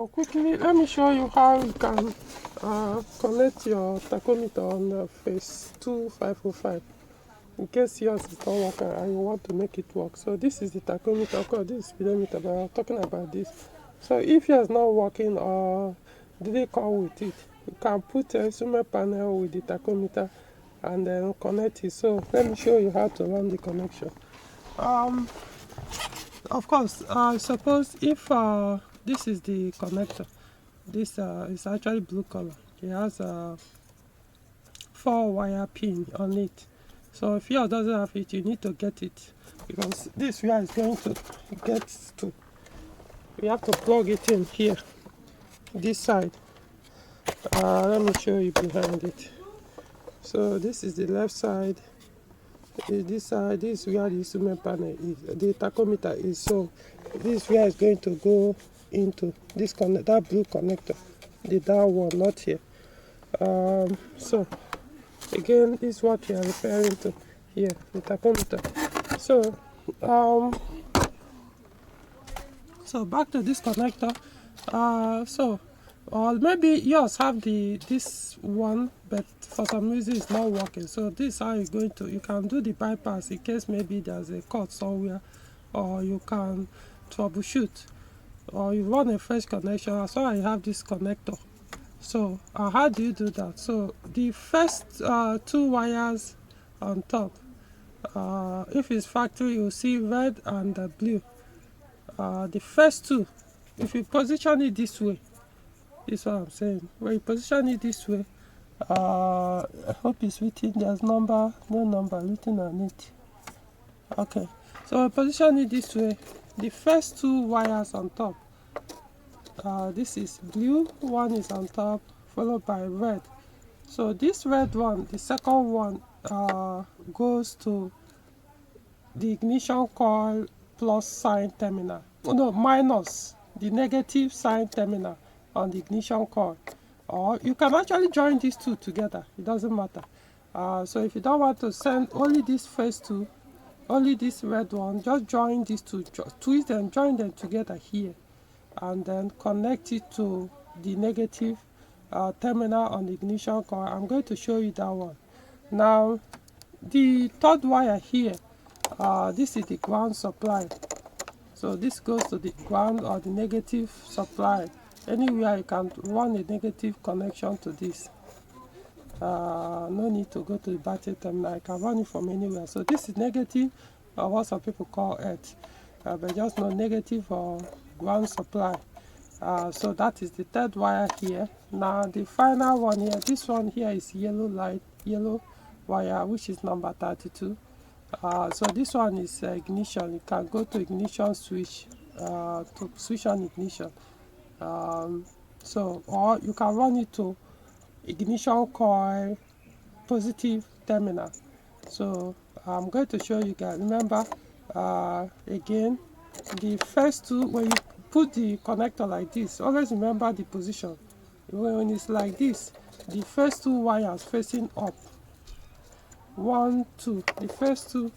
Quickly, let me show you how you can connect your tachometer on phase 2505 in case yours is not working and you want to make it work. So this is the tachometer, of course this is speedometer, but I'm talking about this. So if yours is not working or didn't come with it, you can put a instrument panel with the tachometer and then connect it. So let me show you how to run the connection. Of course, suppose if this is the connector, this is actually blue color. It has a 4-wire pin on it. So if yours doesn't have it, you need to get it because this wire is going to get to. You have to plug it in here, this side. Let me show you behind it. So this is the left side. This side, this is where the instrument panel is, the tachometer is. So this wire is going to go into this that blue connector, the down one, not here. So again, this is what we are referring to here, the tachometer. So back to this connector. Or maybe yours have this one, but for some reason it's not working. So this is how you're going to, you can do the bypass in case maybe there's a cut somewhere, or you can troubleshoot, or you run a fresh connection as well as you have this connector. So how do you do that? So the first 2 wires on top, if it's factory, you'll see red and blue. The first 2, if you position it this way, this is what I'm saying. When you position it this way, I hope it's written, there's no number written on it. Okay, so position it this way. The first 2 wires on top, this is blue, one is on top, followed by red. So this red one, the second one, goes to the ignition coil plus sign terminal. No, minus the negative sign terminal on the ignition coil. Or you can actually join these 2 together, it doesn't matter. So if you don't want to send only this first 2, only this red one, just join these 2, twist them, join them together here, and then connect it to the negative terminal on the ignition coil. I'm going to show you that one. Now the 3rd wire here, this is the ground supply. So this goes to the ground or the negative supply. Anywhere you can run a negative connection to this. No need to go to the battery terminal. I can run it from anywhere. So this is negative, or what some people call earth, but just no negative or ground supply. So that is the 3rd wire here. Now the final one here, this one here is yellow wire, which is number 32. So this one is ignition. You can go to ignition switch to switch on ignition. Or you can run it to ignition coil positive terminal. So I'm going to show you guys. Remember, again, the first 2, when you put the connector like this, always remember the position. When it's like this, the first 2 wires facing up, 1, 2, the first 2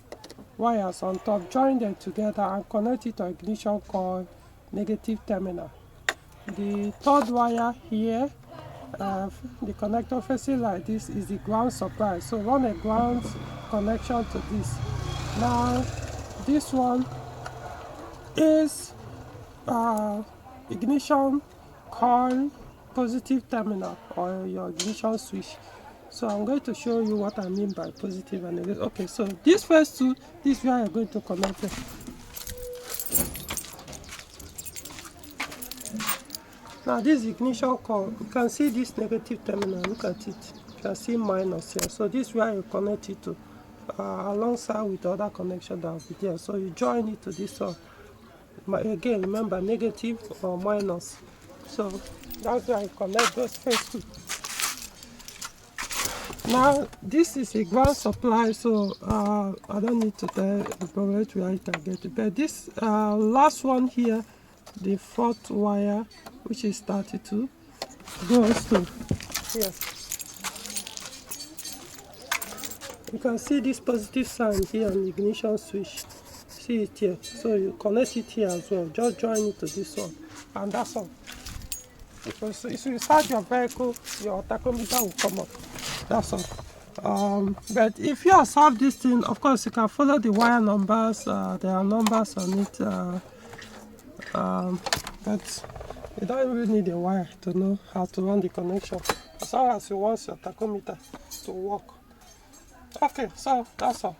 wires on top, join them together and connect it to ignition coil negative terminal. The 3rd wire here, the connector facing like this, is the ground supply. So run a ground connection to this. Now this one is ignition coil positive terminal, or your ignition switch. So I'm going to show you what I mean by positive and negative. Okay, so these first 2, this is where you're going to connect them. Now this ignition coil, you can see this negative terminal, look at it. You can see minus here. So this is where you connect it to, alongside with the other connection that will be there. So you join it to this one. Again, remember negative or minus. So that's why you connect those first 2. Now this is a ground supply, so I don't need to tell the provider where you can get it. But this last one here, the 4th wire, which is 32, goes to here. You can see this positive sign here on the ignition switch. See it here. So you connect it here as well. Just join it to this one, and that's all. because if you start your vehicle, your tachometer will come up. That's all. But if you have this thing, of course you can follow the wire numbers. There are numbers on it, but you don't really need a wire to know how to run the connection, as long as you want your tachometer to work. Okay, so that's all.